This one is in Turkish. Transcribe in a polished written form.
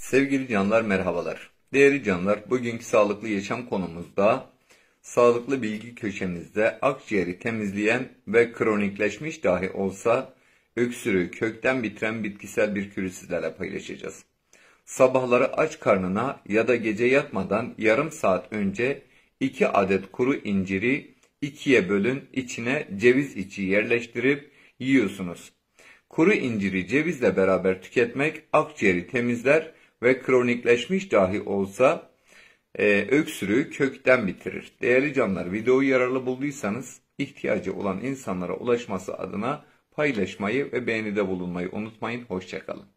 Sevgili canlar merhabalar. Değerli canlar, bugünkü sağlıklı yaşam konumuzda sağlıklı bilgi köşemizde akciğeri temizleyen ve kronikleşmiş dahi olsa öksürüğü kökten bitiren bitkisel bir kürü sizlerle paylaşacağız. Sabahları aç karnına ya da gece yatmadan yarım saat önce 2 adet kuru inciri ikiye bölün, içine ceviz içi yerleştirip yiyorsunuz. Kuru inciri cevizle beraber tüketmek akciğeri temizler ve kronikleşmiş dahi olsa öksürüğü kökten bitirir. Değerli canlar, videoyu yararlı bulduysanız ihtiyacı olan insanlara ulaşması adına paylaşmayı ve beğenide bulunmayı unutmayın. Hoşça kalın.